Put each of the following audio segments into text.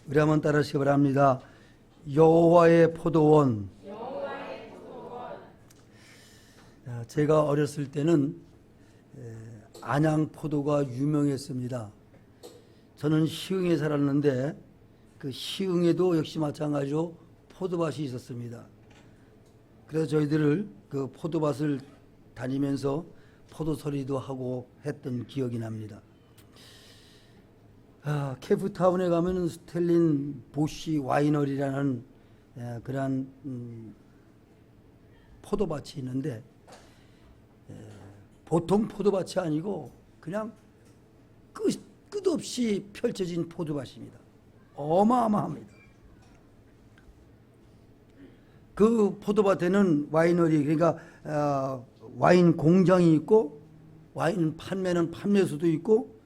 우리 한번 따라하시기 바랍니다. 여호와의 포도원. 제가 어렸을 때는 안양 포도가 유명했습니다. 저는 시흥에 살았는데 그 시흥에도 역시 마찬가지로 포도밭이 있었습니다. 그래서 저희들을 그 포도밭을 다니면서 포도서리도 하고 했던 기억이 납니다. 케이프타운에 가면 스텔린 보쉬 와이너리라는 그러한 포도밭이 있는데 보통 포도밭이 아니고 그냥 끝없이 펼쳐진 포도밭입니다. 어마어마합니다. 그 포도밭에는 와이너리, 그러니까 와인 공장이 있고 와인 판매는 판매소도 있고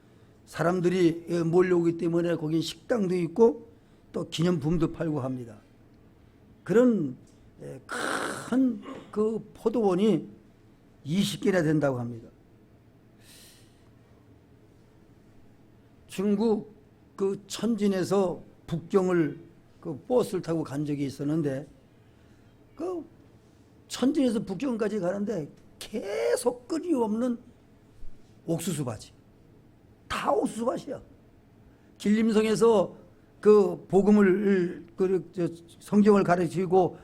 사람들이 몰려오기 때문에 거기 식당도 있고 또 기념품도 팔고 합니다. 그런 큰 그 포도원이 20개나 된다고 합니다. 중국 그 천진에서 북경을 그 버스를 타고 간 적이 있었는데 그 천진에서 북경까지 가는데 계속 끊임없는 옥수수밭이 다 옥수수밭이야. 길림성에서 그 복음을 성경을 가르치고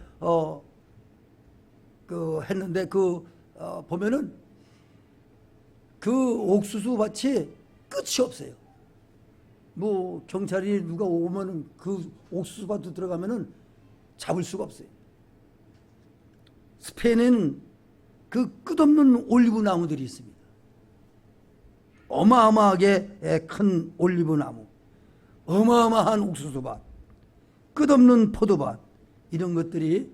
그 했는데 보면은 그 옥수수밭이 끝이 없어요. 뭐 경찰이 누가 오면은 그 옥수수밭도 들어가면은 잡을 수가 없어요. 스페인은 그 끝없는 올리브 나무들이 있습니다. 어마어마하게 큰 올리브 나무, 어마어마한 옥수수밭, 끝없는 포도밭, 이런 것들이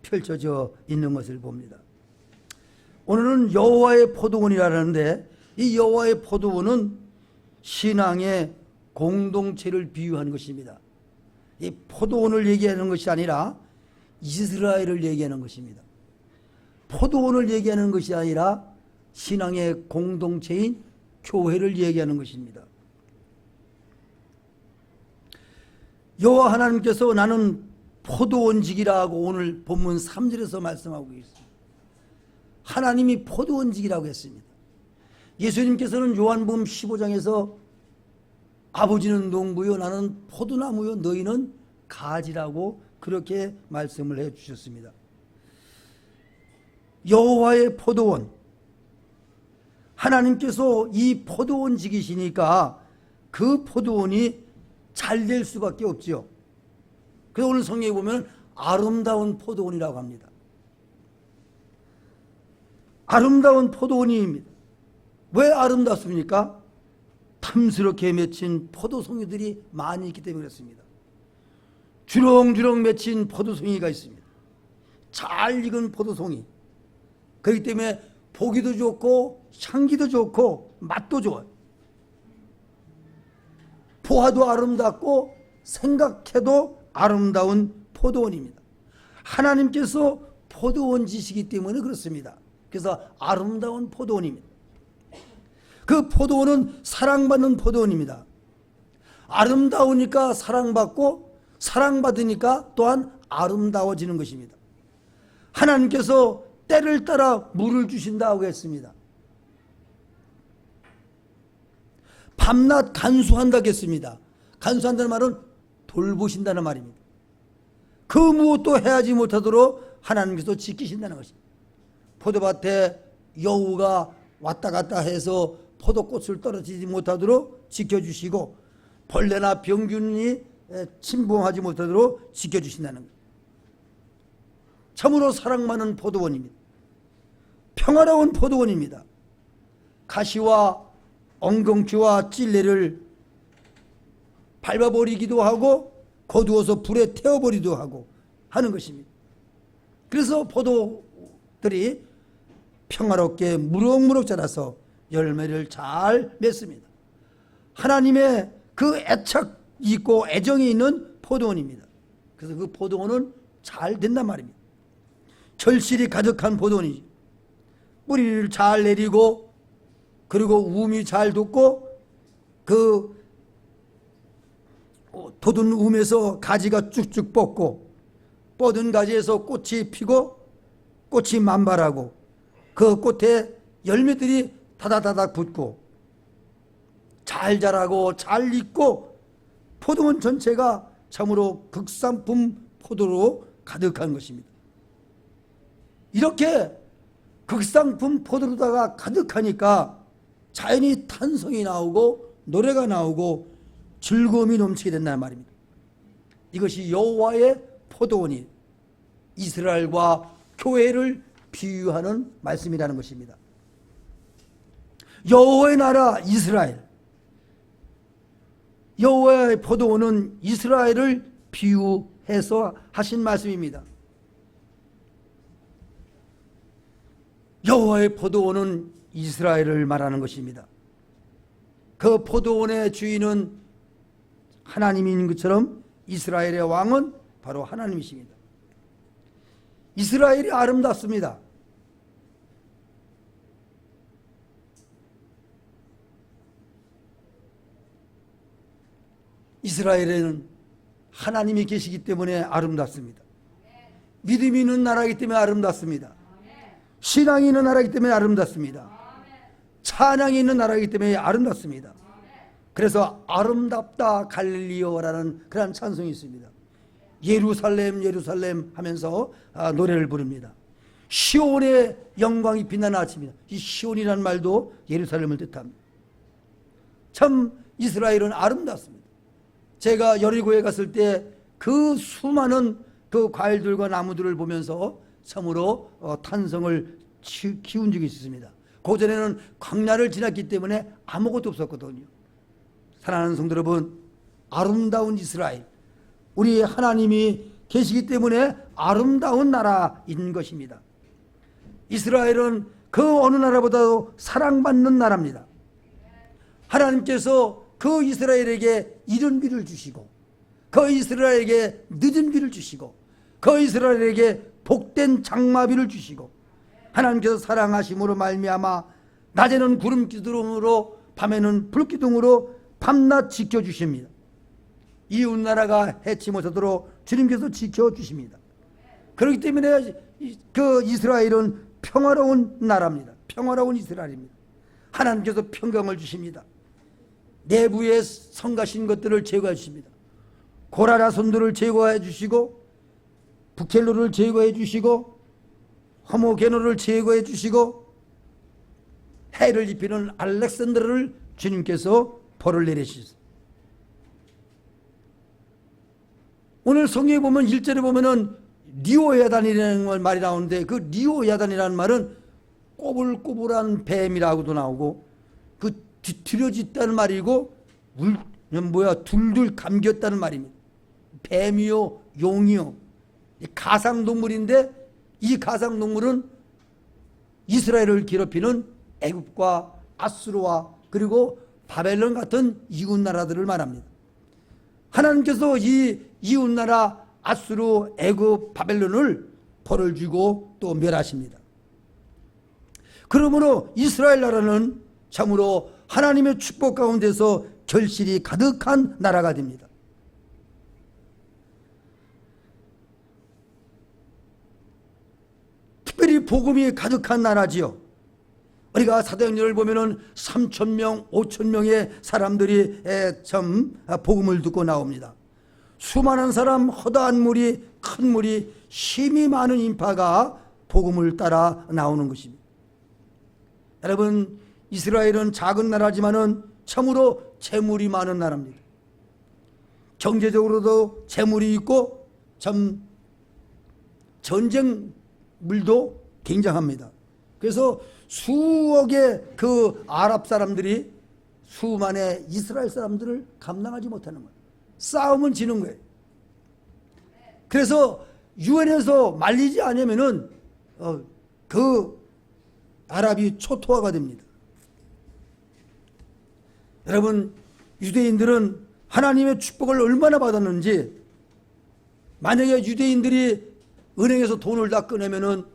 펼쳐져 있는 것을 봅니다. 오늘은 여호와의 포도원이라는데 이 여호와의 포도원은 신앙의 공동체를 비유한 것입니다. 이 포도원을 얘기하는 것이 아니라 이스라엘을 얘기하는 것입니다. 포도원을 얘기하는 것이 아니라 신앙의 공동체인 교회를 얘기하는 것입니다. 여호와 하나님께서 나는 포도원직이라고 오늘 본문 3절에서 말씀하고 있습니다. 하나님이 포도원직이라고 했습니다. 예수님께서는 요한복음 15장에서 아버지는 농부요 나는 포도나무요 너희는 가지라고 그렇게 말씀을 해 주셨습니다. 여호와의 포도원, 하나님께서 이 포도원직이시니까 그 포도원이 잘 될 수밖에 없지요. 그래서 오늘 성경에 보면 아름다운 포도원이라고 합니다. 아름다운 포도원입니다. 왜 아름답습니까? 탐스럽게 맺힌 포도송이들이 많이 있기 때문에 그렇습니다. 주렁주렁 맺힌 포도송이가 있습니다. 잘 익은 포도송이. 그렇기 때문에 보기도 좋고 향기도 좋고 맛도 좋아요. 보아도 아름답고 생각해도 아름다운 포도원입니다. 하나님께서 포도원지시기 때문에 그렇습니다. 그래서 아름다운 포도원입니다. 그 포도원은 사랑받는 포도원입니다. 아름다우니까 사랑받고 사랑받으니까 또한 아름다워지는 것입니다. 하나님께서 때를 따라 물을 주신다고 했습니다. 밤낮 간수한다고 했습니다. 간수한다는 말은 돌보신다는 말입니다. 그 무엇도 해하지 못하도록 하나님께서 지키신다는 것입니다. 포도밭에 여우가 왔다 갔다 해서 포도꽃을 떨어지지 못하도록 지켜주시고 벌레나 병균이 침범하지 못하도록 지켜주신다는 것. 참으로 사랑받는 포도원입니다. 평화로운 포도원입니다. 가시와 엉겅퀴와 찔레를 밟아버리기도 하고 거두어서 불에 태워버리기도 하고 하는 것입니다. 그래서 포도들이 평화롭게 무럭무럭 자라서 열매를 잘 맺습니다. 하나님의 그 애착이 있고 애정이 있는 포도원입니다. 그래서 그 포도원은 잘 된단 말입니다. 결실이 가득한 포도원이지. 뿌리를 잘 내리고 그리고 우미 잘 돋고 그 돋은 움에서 가지가 쭉쭉 뻗고 뻗은 가지에서 꽃이 피고 꽃이 만발하고 그 꽃에 열매들이 다다다닥 붙고 잘 자라고 잘 익고 포도원 전체가 참으로 극상품 포도로 가득한 것입니다. 이렇게 극상품 포도로다가 가득하니까 자연히 탄성이 나오고 노래가 나오고 즐거움이 넘치게 된다는 말입니다. 이것이 여호와의 포도원이 이스라엘과 교회를 비유하는 말씀이라는 것입니다. 여호와의 나라 이스라엘, 여호와의 포도원은 이스라엘을 비유해서 하신 말씀입니다. 여호와의 포도원은 이스라엘을 말하는 것입니다. 그 포도원의 주인은 하나님인 것처럼 이스라엘의 왕은 바로 하나님이십니다. 이스라엘이 아름답습니다. 이스라엘에는 하나님이 계시기 때문에 아름답습니다. 믿음이 있는 나라이기 때문에 아름답습니다. 신앙이 있는 나라이기 때문에 아름답습니다. 찬양이 있는 나라이기 때문에 아름답습니다. 그래서 아름답다 갈릴리오라는 그런 찬송이 있습니다. 예루살렘 예루살렘 하면서 노래를 부릅니다. 시온의 영광이 빛나는 아침이다. 이 시온이라는 말도 예루살렘을 뜻합니다. 참 이스라엘은 아름답습니다. 제가 여리고에 갔을 때 그 수많은 그 과일들과 나무들을 보면서 참으로 탄성을 키운 적이 있습니다. 그전에는 광야를 지났기 때문에 아무것도 없었거든요. 사랑하는 성도 여러분, 아름다운 이스라엘, 우리 하나님이 계시기 때문에 아름다운 나라인 것입니다. 이스라엘은 그 어느 나라보다도 사랑받는 나라입니다. 하나님께서 그 이스라엘에게 이른 비를 주시고 그 이스라엘에게 늦은 비를 주시고 그 이스라엘에게 복된 장마비를 주시고 하나님께서 사랑하심으로 말미암아 낮에는 구름 기둥으로 밤에는 불 기둥으로 밤낮 지켜주십니다. 이웃나라가 해치 못하도록 주님께서 지켜주십니다. 그렇기 때문에 그 이스라엘은 평화로운 나라입니다. 평화로운 이스라엘입니다. 하나님께서 평강을 주십니다. 내부에 성가신 것들을 제거해 주십니다. 고라라 손들을 제거해 주시고 북헬로를 제거해 주시고 호모게노를 제거해 주시고 해를 입히는 알렉산드르를 주님께서 벌을 내리시죠. 오늘 성경에 보면 1절에 보면은 리오야단이라는 말이 나오는데 그 리오야단이라는 말은 꼬불꼬불한 뱀이라고도 나오고 그 뒤틀어졌다는 말이고 둘둘 감겼다는 말입니다. 뱀이요 용이요 가상동물인데 이 가상동물은 이스라엘을 괴롭히는 애굽과 아수르와 그리고 바벨론 같은 이웃나라들을 말합니다. 하나님께서 이 이웃나라 아수르, 애굽, 바벨론을 벌을 주고 또 멸하십니다. 그러므로 이스라엘 나라는 참으로 하나님의 축복 가운데서 결실이 가득한 나라가 됩니다. 특별히 복음이 가득한 나라지요. 우리가 사도행전을 보면은 3,000명, 5,000명의 사람들이 참 복음을 듣고 나옵니다. 수많은 사람, 허다한 무리, 큰 무리, 힘이 많은 인파가 복음을 따라 나오는 것입니다. 여러분, 이스라엘은 작은 나라지만은 참으로 재물이 많은 나라입니다. 경제적으로도 재물이 있고 참 전쟁물도 굉장합니다. 그래서 수억의 그 아랍 사람들이 수만의 이스라엘 사람들을 감당하지 못하는 거예요. 싸움은 지는 거예요. 그래서 유엔에서 말리지 않으면은 그 아랍이 초토화가 됩니다. 여러분, 유대인들은 하나님의 축복을 얼마나 받았는지, 만약에 유대인들이 은행에서 돈을 다 꺼내면은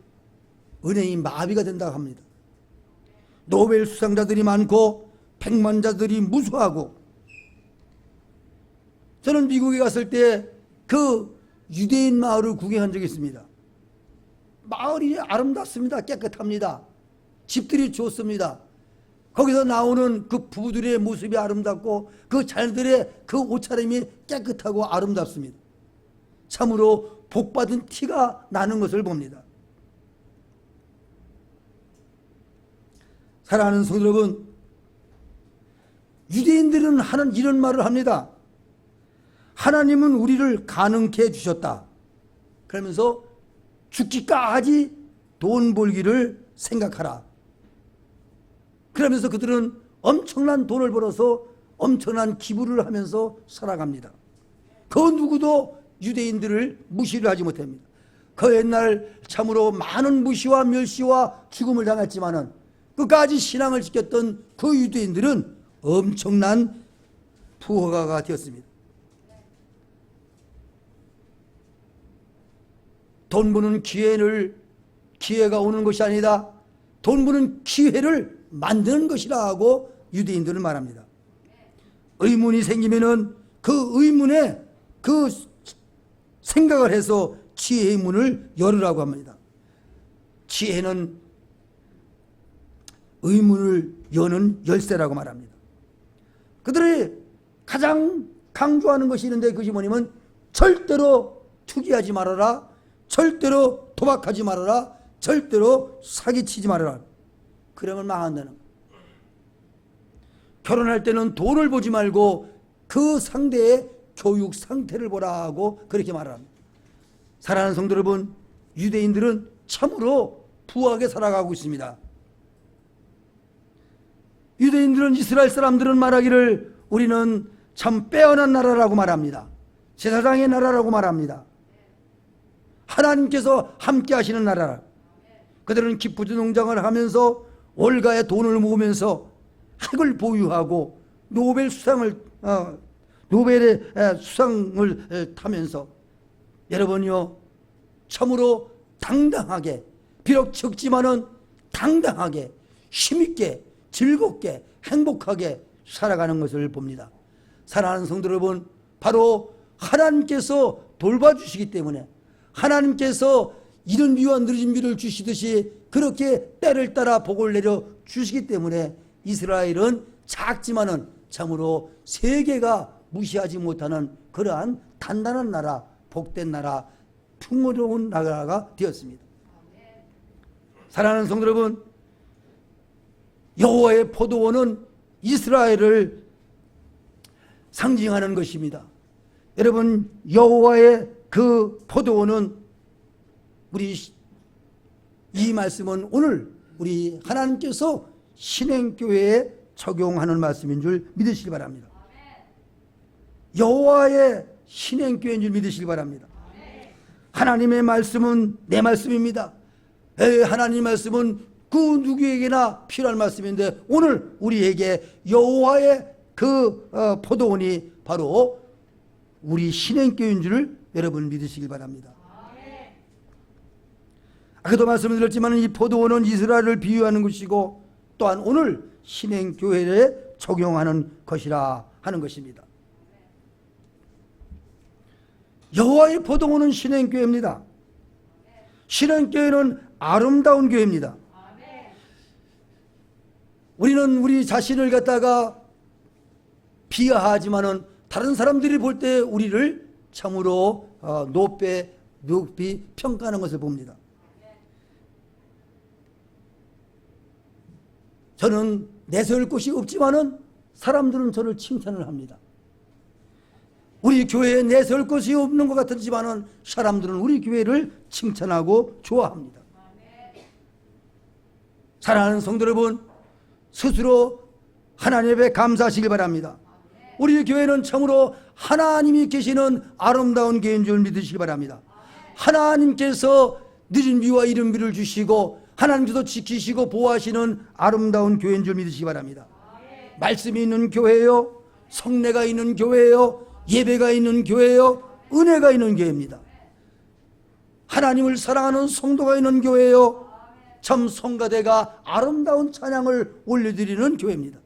은행이 마비가 된다고 합니다. 노벨 수상자들이 많고 백만자들이 무수하고 저는 미국에 갔을 때 그 유대인 마을을 구경한 적이 있습니다. 마을이 아름답습니다. 깨끗합니다. 집들이 좋습니다. 거기서 나오는 그 부부들의 모습이 아름답고 그 자녀들의 그 옷차림이 깨끗하고 아름답습니다. 참으로 복받은 티가 나는 것을 봅니다. 사랑하는 성도 여러분, 유대인들은 하는 이런 말을 합니다. 하나님은 우리를 가능케 해주셨다. 그러면서 죽기까지 돈 벌기를 생각하라. 그러면서 그들은 엄청난 돈을 벌어서 엄청난 기부를 하면서 살아갑니다. 그 누구도 유대인들을 무시를 하지 못합니다. 그 옛날 참으로 많은 무시와 멸시와 죽음을 당했지만은 끝까지 신앙을 지켰던 그 유대인들은 엄청난 부호가가 되었습니다. 돈 버는 기회가 오는 것이 아니다. 돈 버는 기회를 만드는 것이라 하고 유대인들은 말합니다. 의문이 생기면은 그 의문에 그 생각을 해서 지혜의 문을 열으라고 합니다. 지혜는 의문을 여는 열쇠라고 말합니다. 그들이 가장 강조하는 것이 있는데 그것이 뭐냐면 절대로 투기하지 말아라. 절대로 도박하지 말아라. 절대로 사기치지 말아라. 그러면 망한다는 거예요. 결혼할 때는 돈을 보지 말고 그 상대의 교육 상태를 보라 하고 그렇게 말합니다. 사랑하는 성도 여러분, 유대인들은 참으로 부하게 살아가고 있습니다. 유대인들은 이스라엘 사람들은 말하기를 우리는 참 빼어난 나라라고 말합니다. 제사장의 나라라고 말합니다. 하나님께서 함께 하시는 나라. 그들은 기프트 농장을 하면서 월가의 돈을 모으면서 핵을 보유하고 노벨의 수상을 타면서 여러분요 참으로 당당하게 비록 적지만은 당당하게 힘있게 즐겁게 행복하게 살아가는 것을 봅니다. 사랑하는 성도 여러분, 바로 하나님께서 돌봐주시기 때문에 하나님께서 이른 비와 늦은 비를 주시듯이 그렇게 때를 따라 복을 내려 주시기 때문에 이스라엘은 작지만은 참으로 세계가 무시하지 못하는 그러한 단단한 나라, 복된 나라, 풍요로운 나라가 되었습니다. 사랑하는 성도 여러분, 여호와의 포도원은 이스라엘을 상징하는 것입니다. 여러분, 여호와의 그 포도원은 이 말씀은 오늘 우리 하나님께서 신행교회에 적용하는 말씀인 줄 믿으시기 바랍니다. 여호와의 신행교회인 줄 믿으시기 바랍니다. 하나님의 말씀은 내 말씀입니다. 하나님의 말씀은 그 누구에게나 필요한 말씀인데 오늘 우리에게 여호와의 그 포도원이 바로 우리 신행교회인 줄을 여러분 믿으시길 바랍니다. 아까도 말씀드렸지만 이 포도원은 이스라엘을 비유하는 것이고 또한 오늘 신행교회에 적용하는 것이라 하는 것입니다. 여호와의 포도원은 신행교회입니다. 신행교회는 아름다운 교회입니다. 우리는 우리 자신을 갖다가 비하하지만은 다른 사람들이 볼 때 우리를 참으로 높이 평가하는 것을 봅니다. 저는 내세울 곳이 없지만은 사람들은 저를 칭찬을 합니다. 우리 교회에 내세울 곳이 없는 것 같지만은 사람들은 우리 교회를 칭찬하고 좋아합니다. 사랑하는 성도 여러분, 스스로 하나님 앞에 감사하시기 바랍니다. 우리 교회는 참으로 하나님이 계시는 아름다운 교회인 줄 믿으시기 바랍니다. 하나님께서 늦은 비와 이른 비를 주시고 하나님께서 지키시고 보호하시는 아름다운 교회인 줄 믿으시기 바랍니다. 말씀이 있는 교회요, 성례가 있는 교회요, 예배가 있는 교회요, 은혜가 있는 교회입니다. 하나님을 사랑하는 성도가 있는 교회요, 참 성가대가 아름다운 찬양을 올려드리는 교회입니다.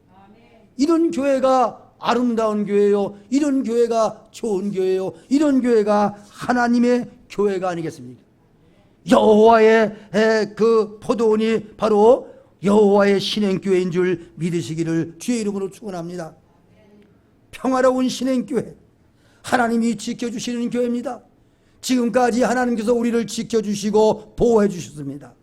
이런 교회가 아름다운 교회요, 이런 교회가 좋은 교회요, 이런 교회가 하나님의 교회가 아니겠습니까? 여호와의 그 포도원이 바로 여호와의 신행교회인 줄 믿으시기를 주의 이름으로 축원합니다. 평화로운 신행교회, 하나님이 지켜주시는 교회입니다. 지금까지 하나님께서 우리를 지켜주시고 보호해 주셨습니다.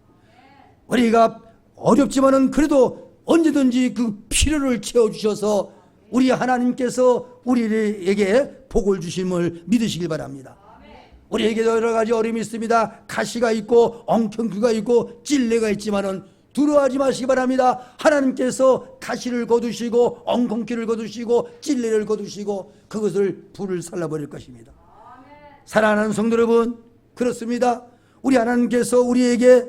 우리가 어렵지만은 그래도 언제든지 그 필요를 채워주셔서 우리 하나님께서 우리에게 복을 주심을 믿으시길 바랍니다. 우리에게도 여러 가지 어려움이 있습니다. 가시가 있고 엉겅퀴가 있고 찔레가 있지만은 두려워하지 마시기 바랍니다. 하나님께서 가시를 거두시고 엉겅퀴를 거두시고 찔레를 거두시고 그것을 불을 살라버릴 것입니다. 사랑하는 성도 여러분, 그렇습니다. 우리 하나님께서 우리에게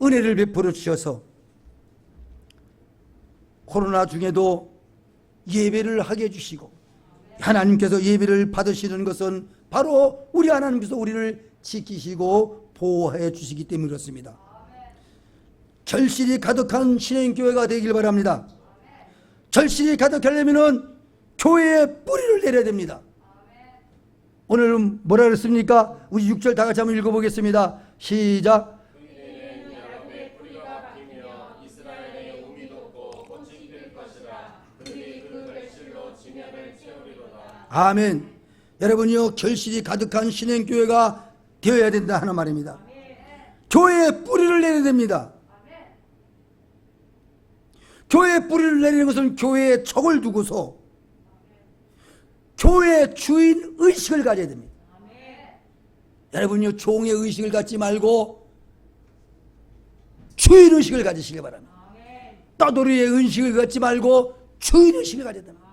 은혜를 베풀어 주셔서 코로나 중에도 예배를 하게 해주시고, 하나님께서 예배를 받으시는 것은 바로 우리 하나님께서 우리를 지키시고 보호해 주시기 때문에 그렇습니다. 결실이 가득한 신행교회가 되길 바랍니다. 결실이 가득하려면 교회에 뿌리를 내려야 됩니다. 오늘은 뭐라 그랬습니까? 우리 6절 다 같이 한번 읽어보겠습니다. 시작. 아멘. 여러분이요, 결실이 가득한 신행교회가 되어야 된다 하는 말입니다. 교회에 뿌리를 내려야 됩니다. 교회에 뿌리를 내리는 것은 교회에 척을 두고서 교회의 주인 의식을 가져야 됩니다. 여러분요, 종의 의식을 갖지 말고 주인 의식을 가지시기 바랍니다. 떠돌이의 의식을 갖지 말고 주인 의식을 가져야 됩니다.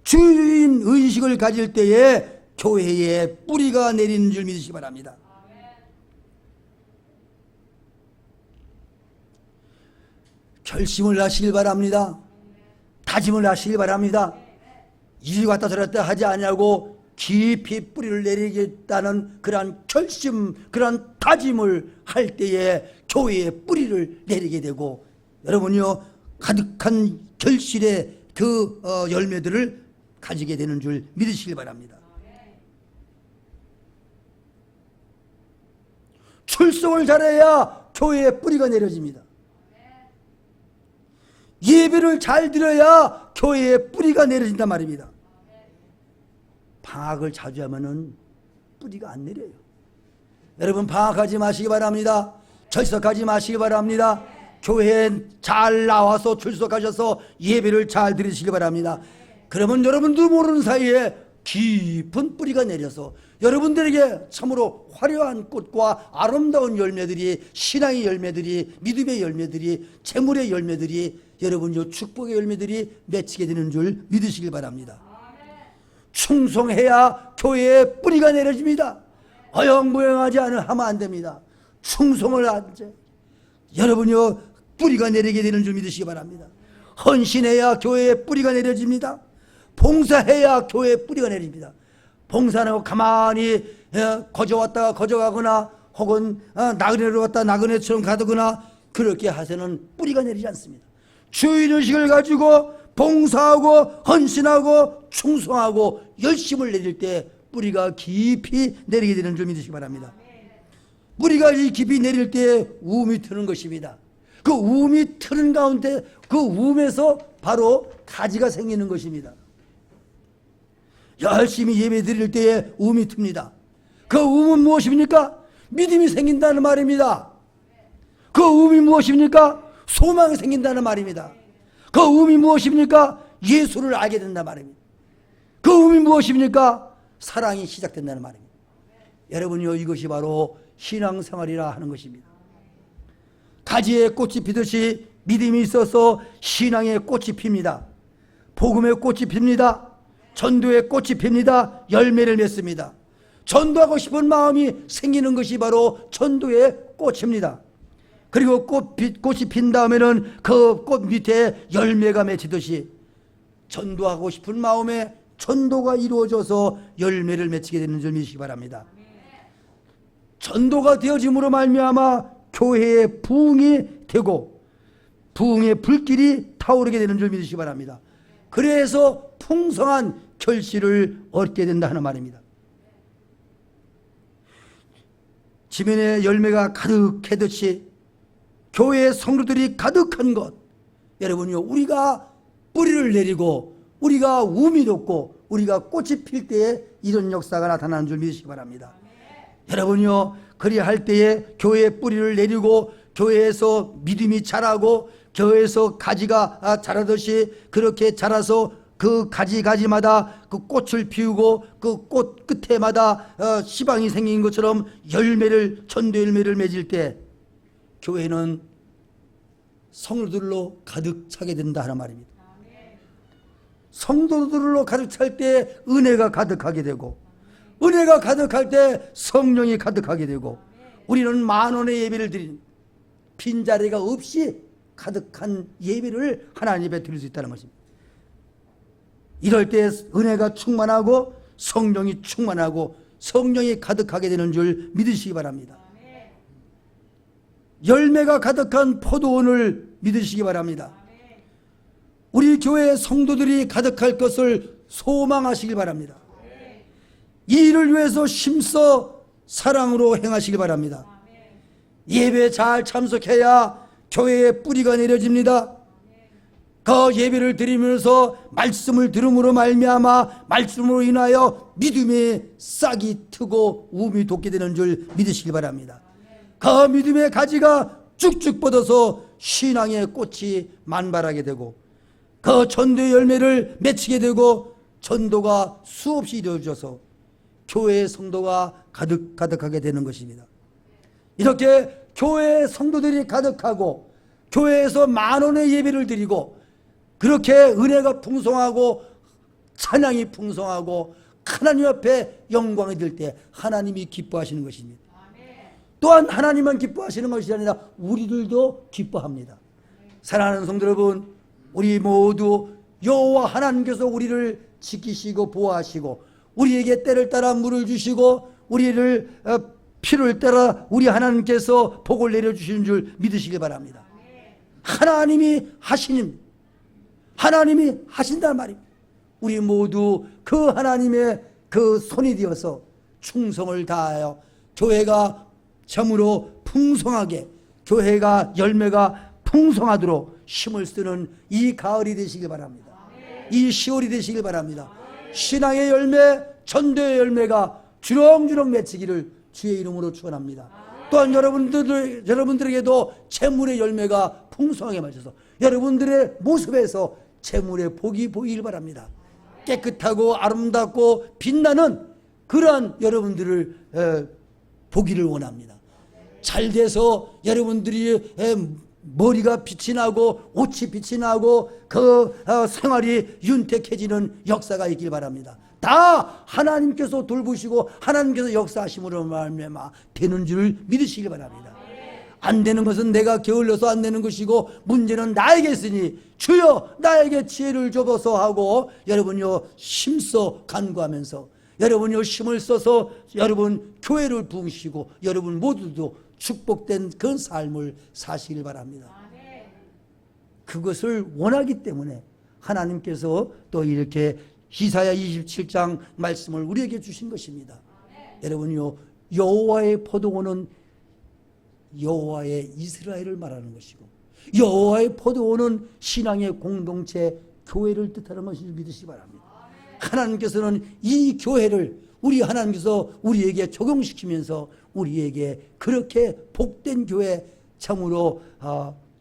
주인 의식을 가질 때에 교회에 뿌리가 내리는 줄 믿으시기 바랍니다. 결심을 하시길 바랍니다. 다짐을 하시길 바랍니다. 이리 왔다 저리 왔다 하지 않냐고 깊이 뿌리를 내리겠다는 그러한 결심, 그러한 다짐을 할 때에 교회에 뿌리를 내리게 되고, 여러분요, 가득한 결실의 그 열매들을 가지게 되는 줄 믿으시길 바랍니다. 출석을 잘해야 교회에 뿌리가 내려집니다. 예배를 잘 드려야 교회에 뿌리가 내려진단 말입니다. 방학을 자주 하면은 뿌리가 안 내려요. 여러분, 방학하지 마시기 바랍니다. 철석하지 마시기 바랍니다. 교회에 잘 나와서 출석하셔서 예배를 잘 드리시기 바랍니다. 그러면 여러분도 모르는 사이에 깊은 뿌리가 내려서 여러분들에게 참으로 화려한 꽃과 아름다운 열매들이, 신앙의 열매들이, 믿음의 열매들이, 재물의 열매들이, 여러분요, 축복의 열매들이 맺히게 되는 줄 믿으시길 바랍니다. 충성해야 교회에 뿌리가 내려집니다. 어영부영하지 하면 안 됩니다. 충성을 하지. 여러분요, 뿌리가 내리게 되는 줄 믿으시기 바랍니다. 헌신해야 교회에 뿌리가 내려집니다. 봉사해야 교회에 뿌리가 내립니다. 봉사는 가만히 거저왔다가 거저가거나 혹은 나그네로 왔다 나그네처럼 가거나 그렇게 하서는 뿌리가 내리지 않습니다. 주인의식을 가지고 봉사하고 헌신하고 충성하고 열심을 내릴 때 뿌리가 깊이 내리게 되는 줄 믿으시기 바랍니다. 뿌리가 깊이 내릴 때 우음이 트는 것입니다. 그 우음이 트는 가운데 그 우음에서 바로 가지가 생기는 것입니다. 열심히 예배 드릴 때에 우음이 틉니다. 그 우음은 무엇입니까? 믿음이 생긴다는 말입니다. 그 우음이 무엇입니까? 소망이 생긴다는 말입니다. 그 우음이 무엇입니까? 예수를 알게 된다는 말입니다. 그 우음이 무엇입니까? 사랑이 시작된다는 말입니다. 여러분요, 이것이 바로 신앙생활이라 하는 것입니다. 가지에 꽃이 피듯이 믿음이 있어서 신앙의 꽃이 핍니다. 복음의 꽃이 핍니다. 전도의 꽃이 핍니다. 열매를 맺습니다. 전도하고 싶은 마음이 생기는 것이 바로 전도의 꽃입니다. 그리고 꽃이 핀 다음에는 그 꽃 밑에 열매가 맺히듯이 전도하고 싶은 마음에 전도가 이루어져서 열매를 맺히게 되는 줄 믿으시기 바랍니다. 전도가 되어짐으로 말미암아 교회의 부흥이 되고 부흥의 불길이 타오르게 되는 줄 믿으시기 바랍니다. 그래서 풍성한 결실을 얻게 된다 하는 말입니다. 지면에 열매가 가득하듯이 교회의 성도들이 가득한 것, 여러분요, 우리가 뿌리를 내리고 우리가 우미 돋고 우리가 꽃이 필 때에 이런 역사가 나타나는 줄 믿으시기 바랍니다. 여러분요, 그리할 때에 교회에 뿌리를 내리고 교회에서 믿음이 자라고 교회에서 가지가 자라듯이 그렇게 자라서 그 가지마다 그 꽃을 피우고 그 꽃 끝에마다 시방이 생긴 것처럼 열매를, 전도 열매를 맺을 때 교회는 성도들로 가득 차게 된다 하는 말입니다. 성도들로 가득 찰 때 은혜가 가득하게 되고, 은혜가 가득할 때 성령이 가득하게 되고, 우리는 만원의 예배를 드리는 빈자리가 없이 가득한 예배를 하나님 앞에 드릴 수 있다는 것입니다. 이럴 때 은혜가 충만하고 성령이 충만하고 성령이 가득하게 되는 줄 믿으시기 바랍니다. 열매가 가득한 포도원을 믿으시기 바랍니다. 우리 교회 성도들이 가득할 것을 소망하시기 바랍니다. 이 일을 위해서 힘써 사랑으로 행하시기 바랍니다. 예배 잘 참석해야 교회에 뿌리가 내려집니다. 그 예배를 드리면서 말씀을 들음으로 말미암아 말씀으로 인하여 믿음의 싹이 트고 우음이 돋게 되는 줄 믿으시기 바랍니다. 그 믿음의 가지가 쭉쭉 뻗어서 신앙의 꽃이 만발하게 되고 그 전도의 열매를 맺히게 되고 전도가 수없이 이루어져서 교회의 성도가 가득하게 되는 것입니다. 이렇게 교회의 성도들이 가득하고 교회에서 만원의 예배를 드리고 그렇게 은혜가 풍성하고 찬양이 풍성하고 하나님 앞에 영광이 될 때 하나님이 기뻐하시는 것입니다. 또한 하나님만 기뻐하시는 것이 아니라 우리들도 기뻐합니다. 사랑하는 성도 여러분, 우리 모두 여호와 하나님께서 우리를 지키시고 보호하시고 우리에게 때를 따라 물을 주시고 우리를 필요를 따라 우리 하나님께서 복을 내려주시는 줄 믿으시기 바랍니다. 하나님이 하신다는 말입니다. 우리 모두 그 하나님의 그 손이 되어서 충성을 다하여 교회가 참으로 풍성하게 교회가 열매가 풍성하도록 힘을 쓰는 이 가을이 되시길 바랍니다. 이 10월이 되시길 바랍니다. 신앙의 열매, 전도의 열매가 주렁주렁 맺히기를 주의 이름으로 축원합니다. 또한 여러분들에게도 재물의 열매가 풍성하게 맺혀서 여러분들의 모습에서 재물의 복이 보이길 바랍니다. 깨끗하고 아름답고 빛나는 그러한 여러분들을 보기를 원합니다. 잘 돼서 여러분들이 머리가 빛이 나고 옷이 빛이 나고 그 생활이 윤택해지는 역사가 있길 바랍니다. 다 하나님께서 돌보시고 하나님께서 역사하심으로 말미암아 되는 줄 믿으시길 바랍니다. 안 되는 것은 내가 게을러서 안 되는 것이고 문제는 나에게 있으니 주여 나에게 지혜를 줘서 하고 여러분요 힘써 간구하면서 여러분요 힘을 써서 여러분 교회를 부으시고 여러분 모두도 축복된 그 삶을 사시길 바랍니다. 그것을 원하기 때문에 하나님께서 또 이렇게 이사야 27장 말씀을 우리에게 주신 것입니다. 여러분요 여호와의 포도원은 여호와의 이스라엘을 말하는 것이고 여호와의 포도원은 신앙의 공동체 교회를 뜻하는 것을 믿으시기 바랍니다. 하나님께서는 이 교회를 우리 하나님께서 우리에게 적용시키면서 우리에게 그렇게 복된 교회 참으로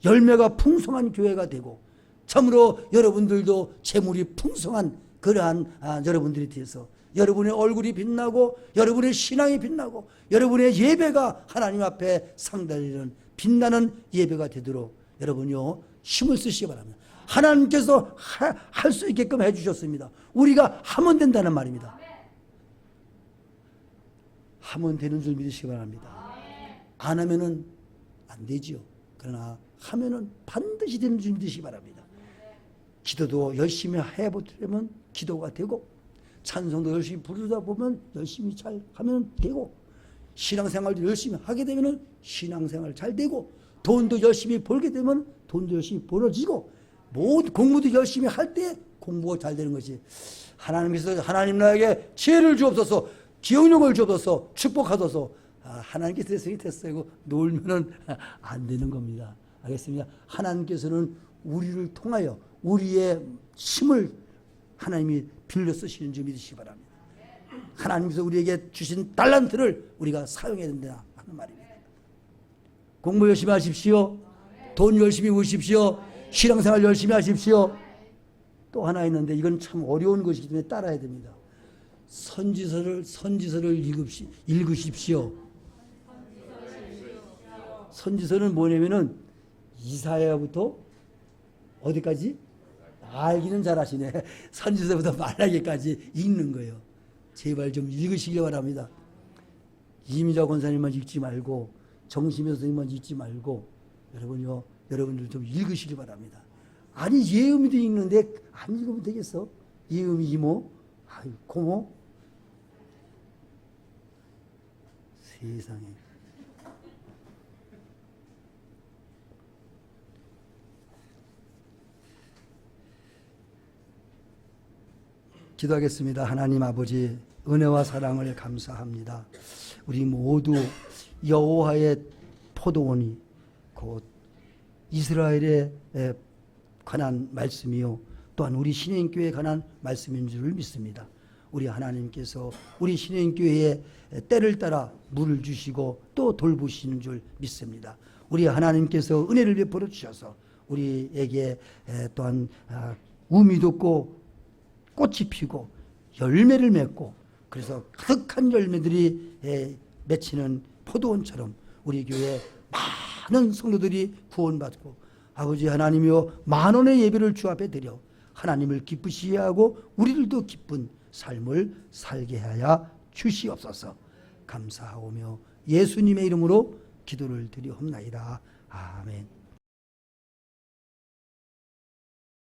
열매가 풍성한 교회가 되고 참으로 여러분들도 재물이 풍성한 그러한 여러분들이 되어서 여러분의 얼굴이 빛나고 여러분의 신앙이 빛나고 여러분의 예배가 하나님 앞에 상달리는 빛나는 예배가 되도록 여러분요 힘을 쓰시기 바랍니다. 하나님께서 할 수 있게끔 해주셨습니다. 우리가 하면 된다는 말입니다. 하면 되는 줄 믿으시기 바랍니다. 안 하면은 안 되지요. 그러나 하면은 반드시 되는 줄 믿으시기 바랍니다. 기도도 열심히 해보려면 기도가 되고 찬송도 열심히 부르다 보면 열심히 잘 하면 되고 신앙생활도 열심히 하게 되면 신앙생활 잘 되고 돈도 열심히 벌게 되면 돈도 열심히 벌어지고 모두 공부도 열심히 할 때 공부가 잘 되는 것이, 하나님께서 하나님 나에게 지혜를 주옵소서, 기억력을 주옵소서, 축복하소서. 하나님께 됐으니 됐어요. 놀면은 안 되는 겁니다. 알겠습니다. 하나님께서는 우리를 통하여 우리의 힘을 하나님이 빌려 쓰시는 줄 믿으시기 바랍니다. 하나님께서 우리에게 주신 달란트를 우리가 사용해야 된다 하는 말입니다. 공부 열심히 하십시오. 돈 열심히 모으십시오. 신앙생활 열심히 하십시오. 또 하나 있는데 이건 참 어려운 것이기 때문에 따라야 됩니다. 선지서를 읽으십시오. 선지서는 뭐냐면은 이사야부터 어디까지? 알기는 잘하시네. 선지서부터 말라기까지 읽는 거예요. 제발 좀 읽으시길 바랍니다. 이미자 권사님만 읽지 말고 정심여 선생님만 읽지 말고 여러분들 좀 읽으시길 바랍니다. 아니 예음이도 읽는데 안 읽으면 되겠어? 예음이 이모, 고모, 세상에. 기도하겠습니다. 하나님 아버지, 은혜와 사랑을 감사합니다. 우리 모두 여호와의 포도원이 곧 이스라엘에 관한 말씀이요, 또한 우리 신행교회에 관한 말씀인 줄을 믿습니다. 우리 하나님께서 우리 신행교회에 때를 따라 물을 주시고 또 돌보시는 줄 믿습니다. 우리 하나님께서 은혜를 베풀어 주셔서 우리에게 또한 우미 돋고 꽃이 피고 열매를 맺고, 그래서 가득한 열매들이 맺히는 포도원처럼 우리 교회 많은 성도들이 구원받고, 아버지 하나님이여, 만원의 예배를 주 앞에 드려 하나님을 기쁘시게 하고 우리들도 기쁜 삶을 살게 하여 주시옵소서. 감사하오며 예수님의 이름으로 기도를 드리옵나이다. 아멘.